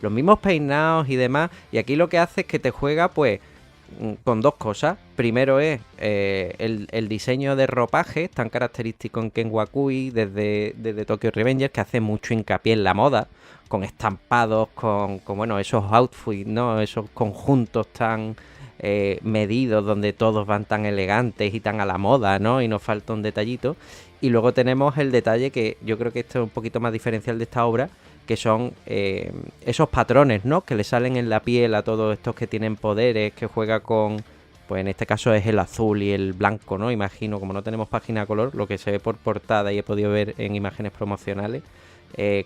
los mismos peinados y demás, y aquí lo que hace es que te juega, pues, con dos cosas. Primero es el diseño de ropaje tan característico en Ken Wakui desde Tokyo Revenger, que hace mucho hincapié en la moda, con estampados, con bueno, esos outfits, ¿no? Esos conjuntos tan medidos, donde todos van tan elegantes y tan a la moda, ¿no? Y nos falta un detallito. Y luego tenemos el detalle que yo creo que esto es un poquito más diferencial de esta obra, que son esos patrones, ¿no? Que le salen en la piel a todos estos que tienen poderes, que juega con, pues en este caso es el azul y el blanco, ¿no? Imagino, como no tenemos página a color, lo que se ve por portada y he podido ver en imágenes promocionales,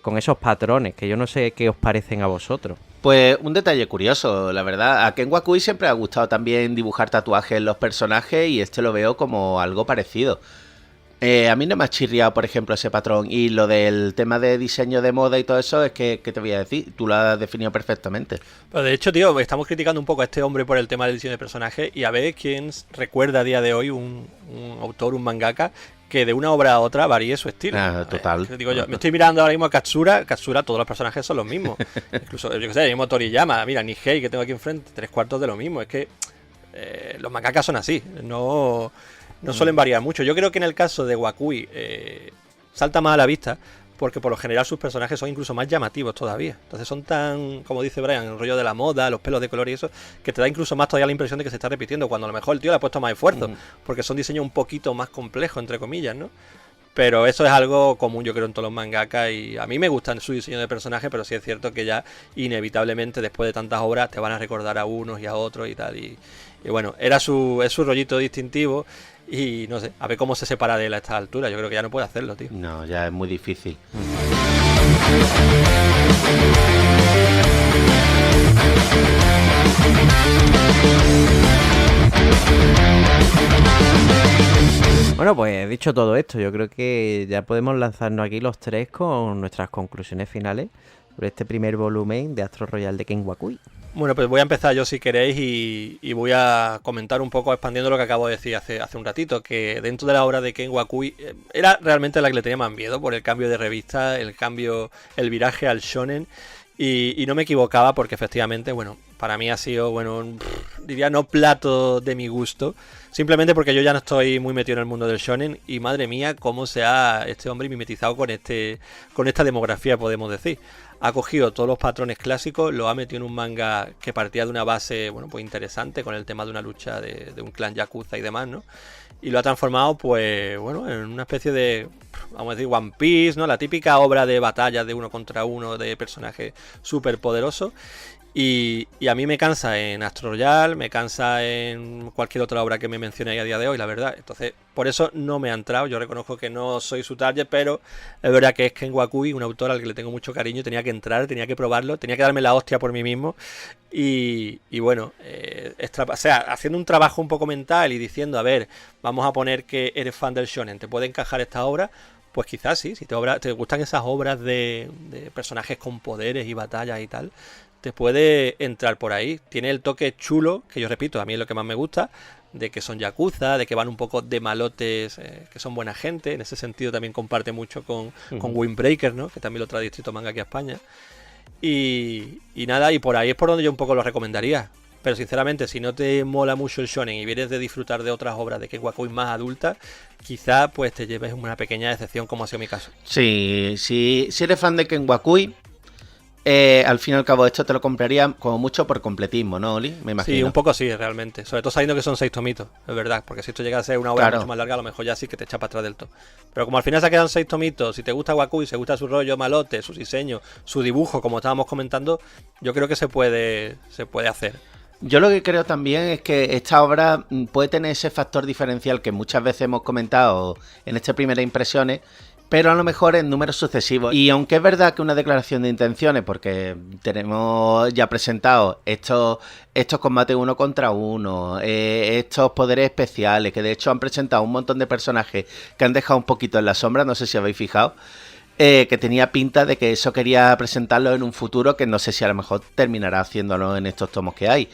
con esos patrones, que yo no sé qué os parecen a vosotros. Pues un detalle curioso, la verdad. A Ken Wakui siempre ha gustado también dibujar tatuajes en los personajes y este lo veo como algo parecido. A mí no me ha chirriado, por ejemplo, ese patrón. Y lo del tema de diseño de moda y todo eso, es que, ¿qué te voy a decir? Tú lo has definido perfectamente. Pero de hecho, tío, estamos criticando un poco a este hombre por el tema del diseño de personaje. Y a ver quién recuerda a día de hoy un autor, un mangaka, que de una obra a otra varíe su estilo. Total. Digo yo, me estoy mirando ahora mismo a Katsura, todos los personajes son los mismos. Incluso, yo qué sé, el mismo Toriyama, mira, Nihei, que tengo aquí enfrente, 3/4 de lo mismo. Es que los mangakas son así, no suelen variar mucho. Yo creo que en el caso de Wakui salta más a la vista, porque por lo general sus personajes son incluso más llamativos todavía. Entonces son tan, como dice Brian, el rollo de la moda, los pelos de color y eso, que te da incluso más todavía la impresión de que se está repitiendo, cuando a lo mejor el tío le ha puesto más esfuerzo, porque son diseños un poquito más complejos, entre comillas, ¿no? Pero eso es algo común, yo creo, en todos los mangakas, y a mí me gusta su diseño de personaje, pero sí es cierto que ya inevitablemente después de tantas obras te van a recordar a unos y a otros y tal, y bueno, es su rollito distintivo. Y no sé, a ver cómo se separa de él a esta altura. Yo creo que ya no puede hacerlo, tío. No, ya es muy difícil. Bueno, pues dicho todo esto, yo creo que ya podemos lanzarnos aquí los tres con nuestras conclusiones finales sobre este primer volumen de Astro Royal de Ken Wakui. Bueno, pues voy a empezar yo si queréis y voy a comentar un poco expandiendo lo que acabo de decir hace un ratito, que dentro de la obra de Ken Wakui era realmente la que le tenía más miedo por el cambio de revista, el viraje al shonen, Y no me equivocaba porque efectivamente, bueno, para mí ha sido, bueno, diría no plato de mi gusto, simplemente porque yo ya no estoy muy metido en el mundo del shonen y madre mía, cómo se ha este hombre mimetizado con esta demografía, podemos decir. Ha cogido todos los patrones clásicos, lo ha metido en un manga que partía de una base, bueno, pues interesante con el tema de una lucha de un clan yakuza y demás, ¿no? Y lo ha transformado, pues, bueno, en una especie de, vamos a decir, One Piece, ¿no? La típica obra de batalla de uno contra uno de personajes súper poderosos. Y a mí me cansa en Astro Royal, me cansa en cualquier otra obra que me mencionéis a día de hoy, la verdad. Entonces, por eso no me ha entrado. Yo reconozco que no soy su target, pero es verdad que es Ken Wakui, un autor al que le tengo mucho cariño, tenía que entrar, tenía que probarlo, tenía que darme la hostia por mí mismo. Y bueno, o sea, haciendo un trabajo un poco mental y diciendo, a ver, vamos a poner que eres fan del shonen, ¿te puede encajar esta obra? Pues quizás sí, si te gustan esas obras de personajes con poderes y batallas y tal, te puede entrar por ahí. Tiene el toque chulo, que yo repito, a mí es lo que más me gusta, de que son yakuza, de que van un poco de malotes, que son buena gente. En ese sentido también comparte mucho con Windbreaker, ¿no? Que también lo trae Distrito Manga aquí a España. Y nada, y por ahí es por donde yo un poco lo recomendaría. Pero sinceramente, si no te mola mucho el shonen y vienes de disfrutar de otras obras de Ken Wakui más adultas, quizá pues te lleves una pequeña decepción, como ha sido mi caso. Sí, si eres fan de Ken Wakui, al fin y al cabo esto te lo compraría como mucho por completismo, ¿no, Oli? Me imagino. Sí, un poco sí, realmente. Sobre todo sabiendo que son 6 tomitos, es verdad. Porque si esto llega a ser una obra mucho más larga, a lo mejor ya sí que te echa para atrás del todo. Pero como al final se quedan 6 tomitos, si te gusta Wakui, si te gusta su rollo malote, su diseño, su dibujo, como estábamos comentando, yo creo que se puede hacer. Yo lo que creo también es que esta obra puede tener ese factor diferencial que muchas veces hemos comentado en estas primeras impresiones, pero a lo mejor en números sucesivos. Y aunque es verdad que una declaración de intenciones, porque tenemos ya presentado estos combates uno contra uno, estos poderes especiales, que de hecho han presentado un montón de personajes que han dejado un poquito en la sombra, no sé si habéis fijado, que tenía pinta de que eso quería presentarlo en un futuro que no sé si a lo mejor terminará haciéndolo en estos tomos que hay.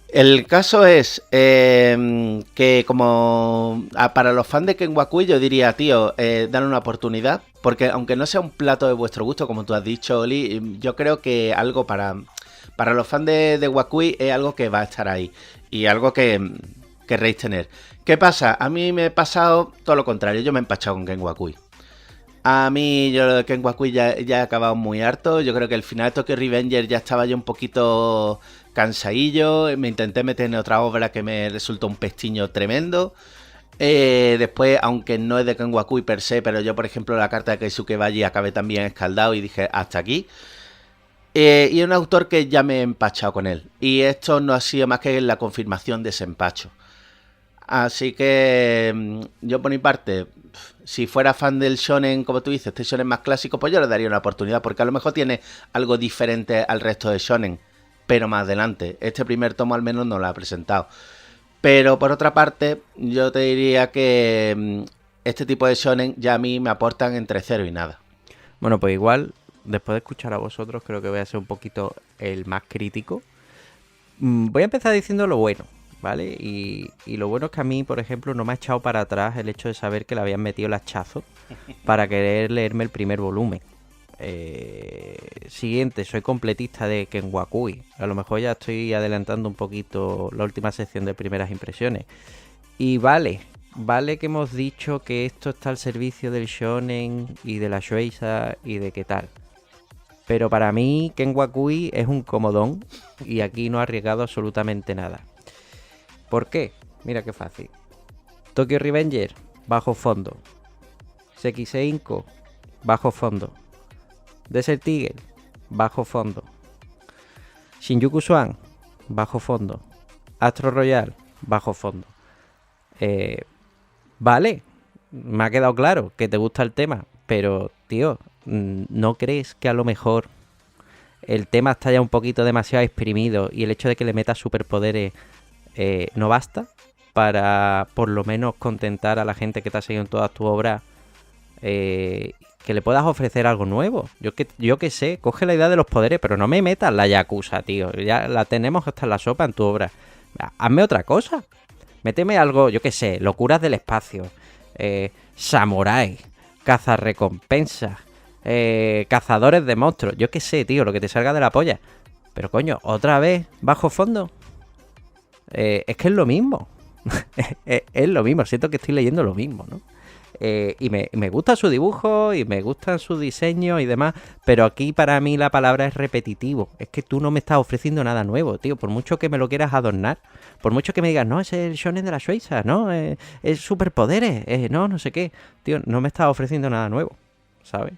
El caso es que como para los fans de Ken Wakui yo diría, tío, dale una oportunidad, porque aunque no sea un plato de vuestro gusto, como tú has dicho, Oli, yo creo que algo para los fans de Wakui es algo que va a estar ahí y algo que querréis tener. ¿Qué pasa? A mí me ha pasado todo lo contrario, yo me he empachado con Ken Wakui. A mí, yo de Ken Wakui ya he acabado muy harto. Yo creo que el final de Tokyo Revenger ya estaba yo un poquito cansadillo. Me intenté meter en otra obra que me resultó un pestiño tremendo. Después, aunque no es de Ken Wakui per se, pero yo, por ejemplo, la carta de Keisuke Baji acabé también escaldado y dije, hasta aquí. Y es un autor que ya me he empachado con él. Y esto no ha sido más que la confirmación de ese empacho. Así que yo por mi parte, si fuera fan del shonen, como tú dices, este shonen más clásico, pues yo le daría una oportunidad, porque a lo mejor tiene algo diferente al resto de shonen, pero más adelante. Este primer tomo al menos no lo ha presentado. Pero por otra parte, yo te diría que este tipo de shonen ya a mí me aportan entre 0 y nada. Bueno, pues igual, después de escuchar a vosotros, creo que voy a ser un poquito el más crítico. Voy a empezar diciendo lo bueno, ¿vale? Y lo bueno es que a mí, por ejemplo, no me ha echado para atrás el hecho de saber que le habían metido el hachazo para querer leerme el primer volumen. Siguiente, soy completista de Ken Wakui. A lo mejor ya estoy adelantando un poquito la última sección de primeras impresiones. Y vale que hemos dicho que esto está al servicio del shonen y de la Shueisha y de qué tal. Pero para mí Ken Wakui es un comodón y aquí no ha arriesgado absolutamente nada. ¿Por qué? Mira qué fácil. Tokyo Revenger, bajo fondo. Sekisei Inko, bajo fondo. Desert Eagle, bajo fondo. Shinjuku Swan, bajo fondo. Astro Royal, bajo fondo. Vale, me ha quedado claro que te gusta el tema, pero, tío, ¿no crees que a lo mejor el tema está ya un poquito demasiado exprimido y el hecho de que le metas superpoderes no basta para por lo menos contentar a la gente que te ha seguido en todas tus obras, que le puedas ofrecer algo nuevo? Yo que sé, coge la idea de los poderes, pero no me metas la Yakuza, tío, ya la tenemos hasta en la sopa en tu obra. Hazme otra cosa, méteme algo, yo que sé, locuras del espacio, samurái, cazarrecompensas, cazadores de monstruos. Yo qué sé, tío, lo que te salga de la polla. Pero coño, otra vez, bajo fondo. Es que es lo mismo. Es lo mismo, siento que estoy leyendo lo mismo, ¿no? Y me gusta su dibujo y me gustan sus diseños y demás, pero aquí para mí la palabra es repetitivo. Es que tú no me estás ofreciendo nada nuevo, tío. Por mucho que me lo quieras adornar, por mucho que me digas, no, es el shonen de la Shueisha, no, es superpoderes, no sé qué. Tío, no me estás ofreciendo nada nuevo, ¿sabes?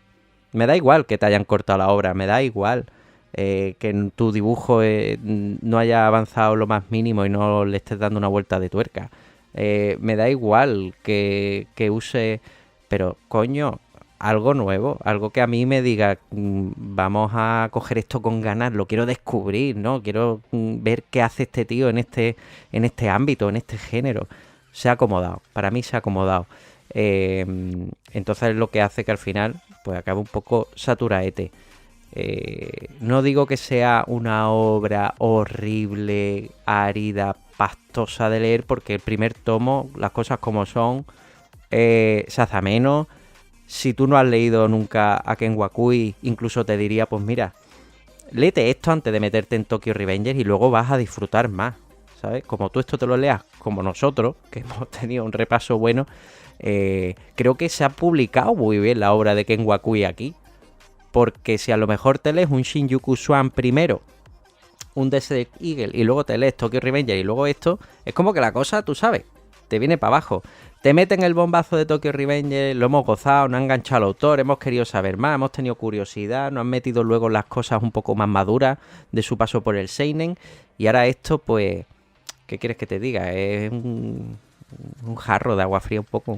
Me da igual que te hayan cortado la obra, me da igual que en tu dibujo no haya avanzado lo más mínimo y no le estés dando una vuelta de tuerca. Me da igual que use, pero coño, algo nuevo, algo que a mí me diga, vamos a coger esto con ganas, lo quiero descubrir, ¿no? Quiero ver qué hace este tío en este ámbito, en este género. Se ha acomodado, para mí se ha acomodado. Entonces lo que hace que al final pues acabe un poco saturaete. No digo que sea una obra horrible, árida, pastosa de leer, porque el primer tomo, las cosas como son, se hace ameno. Si tú no has leído nunca a Ken Wakui, incluso te diría, pues mira, léete esto antes de meterte en Tokyo Revengers y luego vas a disfrutar más, ¿sabes? Como tú esto te lo leas, como nosotros, que hemos tenido un repaso bueno, creo que se ha publicado muy bien la obra de Ken Wakui aquí. Porque si a lo mejor te lees un Shinjuku Swan primero, un Desert Eagle y luego te lees Tokyo Revenger y luego esto, es como que la cosa, tú sabes, te viene para abajo. Te meten el bombazo de Tokyo Revenger, lo hemos gozado, nos ha enganchado al autor, hemos querido saber más, hemos tenido curiosidad, nos han metido luego las cosas un poco más maduras de su paso por el seinen. Y ahora esto, pues, ¿qué quieres que te diga? Es un jarro de agua fría, un poco,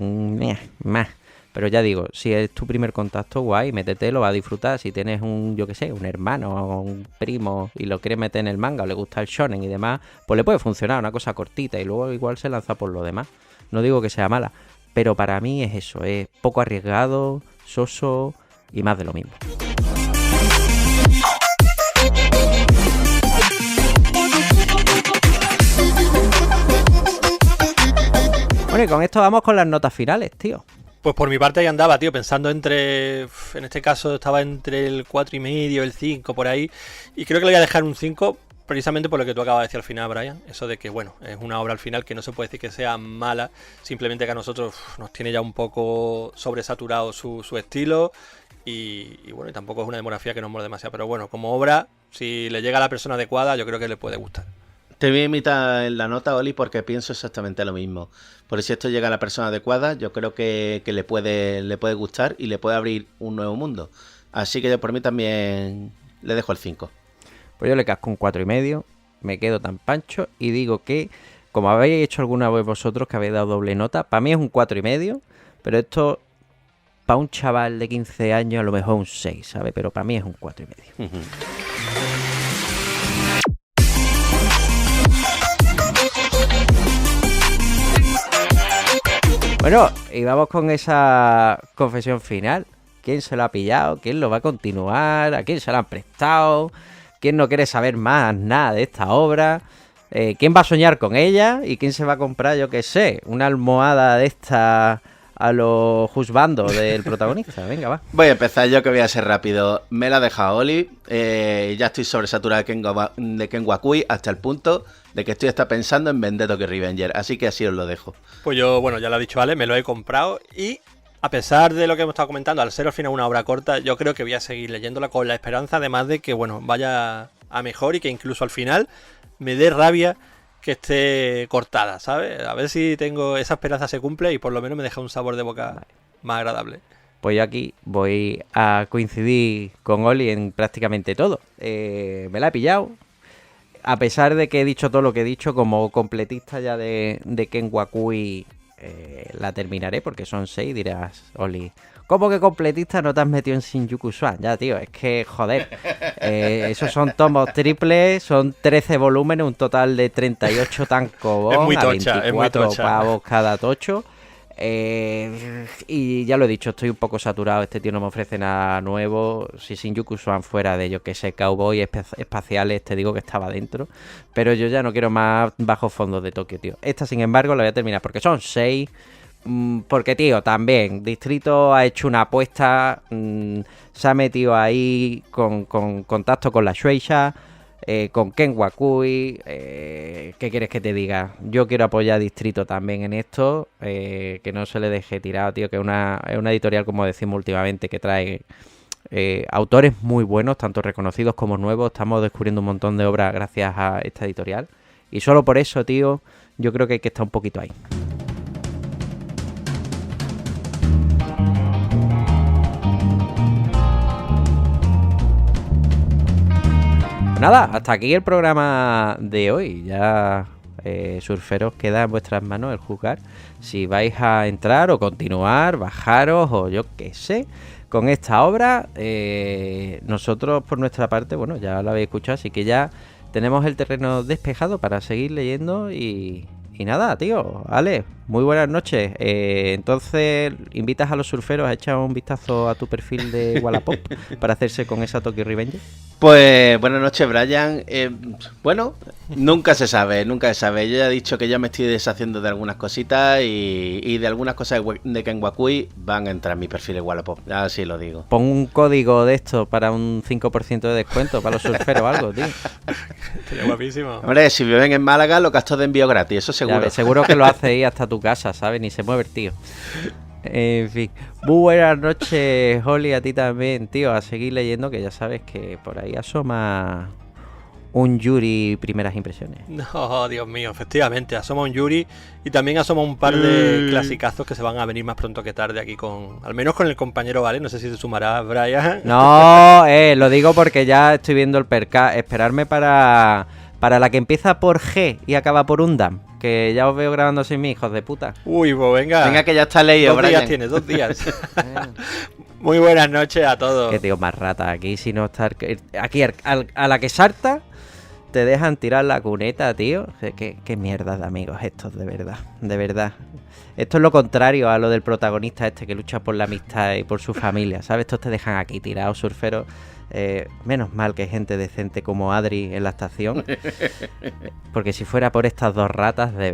más. Pero ya digo, si es tu primer contacto, guay, métete, lo vas a disfrutar. Si tienes un hermano o un primo y lo quieres meter en el manga o le gusta el shonen y demás, pues le puede funcionar, una cosa cortita y luego igual se lanza por lo demás. No digo que sea mala, pero para mí es eso, es poco arriesgado, soso y más de lo mismo. Bueno, y con esto vamos con las notas finales, tío. Pues por mi parte ahí andaba, tío, pensando en este caso estaba entre el 4,5, el 5, por ahí, y creo que le voy a dejar un 5, precisamente por lo que tú acabas de decir al final, Brian, eso de que, bueno, es una obra al final que no se puede decir que sea mala, simplemente que a nosotros nos tiene ya un poco sobresaturado su estilo, y bueno, y tampoco es una demografía que nos mole demasiado, pero bueno, como obra, si le llega a la persona adecuada, yo creo que le puede gustar. Te voy a imitar en la nota, Oli, porque pienso exactamente lo mismo. Por si esto llega a la persona adecuada, yo creo que le puede gustar y le puede abrir un nuevo mundo. Así que yo por mí también le dejo el 5. Pues yo le casco un 4,5, me quedo tan pancho y digo que, como habéis hecho alguna vez vosotros que habéis dado doble nota, para mí es un 4,5, pero esto, para un chaval de 15 años, a lo mejor un 6, ¿sabes? Pero para mí es un 4,5. Bueno, y vamos con esa confesión final. ¿Quién se lo ha pillado? ¿Quién lo va a continuar? ¿A quién se lo han prestado? ¿Quién no quiere saber más nada de esta obra? ¿Quién va a soñar con ella? ¿Y quién se va a comprar, yo qué sé, una almohada de esta a los juzbandos del protagonista? Venga, va. Voy a empezar yo, que voy a ser rápido. Me la ha dejado Oli. Ya estoy sobresaturado de Ken Wakui hasta el punto de que estoy hasta pensando en vender Tokyo Revenger. Así que así os lo dejo. Pues yo, bueno, ya lo ha dicho Ale, me lo he comprado y a pesar de lo que hemos estado comentando, al ser al final una obra corta, yo creo que voy a seguir leyéndola con la esperanza, además de que, bueno, vaya a mejor y que incluso al final me dé rabia que esté cortada, ¿sabes? A ver si tengo esa esperanza se cumple y por lo menos me deja un sabor de boca más agradable. Pues yo aquí voy a coincidir con Oli en prácticamente todo. Me la he pillado. A pesar de que he dicho todo lo que he dicho, como completista ya de Ken Wakui, la terminaré porque son 6, dirás, Oli. ¿Cómo que completista no te has metido en Shinjuku Swan? Ya, tío, es que, joder, esos son tomos triples, son 13 volúmenes, un total de 38 tankobon, es muy tocha, a 24 pavos cada tocho. Y ya lo he dicho, estoy un poco saturado, este tío no me ofrece nada nuevo. Si Shinjuku Swan fuera de, yo que sé, cowboy espaciales, te digo que estaba dentro, pero yo ya no quiero más bajos fondos de Tokio, tío. Esta, sin embargo, la voy a terminar porque son 6, Porque, tío, también Distrito ha hecho una apuesta, se ha metido ahí con contacto con la Shueisha, con Ken Wakui. ¿Qué quieres que te diga? Yo quiero apoyar a Distrito también en esto, que no se le deje tirado, tío, que es una editorial, como decimos últimamente, que trae autores muy buenos, tanto reconocidos como nuevos. Estamos descubriendo un montón de obras gracias a esta editorial. Y solo por eso, tío, yo creo que hay que estar un poquito ahí. Nada, hasta aquí el programa de hoy. Ya, surferos, queda en vuestras manos el juzgar si vais a entrar o continuar, bajaros o yo qué sé con esta obra. Nosotros, por nuestra parte, bueno, ya lo habéis escuchado, así que ya tenemos el terreno despejado para seguir leyendo y nada, tío. Ale, muy buenas noches. Entonces, ¿invitas a los surferos a echar un vistazo a tu perfil de Wallapop para hacerse con esa Tokyo Revenge? Pues buenas noches, Brian. Bueno, nunca se sabe. Yo ya he dicho que ya me estoy deshaciendo de algunas cositas y de algunas cosas de Ken Wakui van a entrar en mi perfil de Wallapop, así lo digo. Pon un código de esto para un 5% de descuento para los surferos o algo, tío. Sería guapísimo. Hombre, si viven en Málaga, los gastos de envío gratis, eso seguro. Ves, seguro que lo hace ahí hasta tu casa, ¿sabes? Ni se mueve el tío. En fin, muy buenas noches, Holly, a ti también, tío. A seguir leyendo, que ya sabes que por ahí asoma un Yuri primeras impresiones. No, Dios mío, efectivamente, asoma un Yuri y también asoma un par de clasicazos que se van a venir más pronto que tarde aquí al menos con el compañero Vale, no sé si se sumará Brian. No, lo digo porque ya estoy viendo el perca. Esperarme para la que empieza por G y acaba por Undam, que ya os veo grabando sin mí, hijos de puta. Uy, pues venga. Venga, que ya está leído, Brian. 2 días tienes, 2 días. Muy buenas noches a todos. Qué tío más rata, aquí si no estar... Aquí a la que salta te dejan tirar la cuneta, tío. Qué mierda de amigos estos, de verdad, de verdad. Esto es lo contrario a lo del protagonista este que lucha por la amistad y por su familia, ¿sabes? Estos te dejan aquí tirados, surferos. Menos mal que hay gente decente como Adri en la estación, porque si fuera por estas dos ratas, de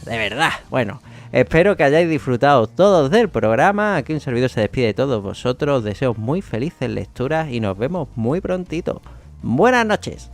verdad. Bueno, espero que hayáis disfrutado todos del programa. Aquí un servidor se despide de todos vosotros. Deseo muy felices lecturas y nos vemos muy prontito. Buenas noches.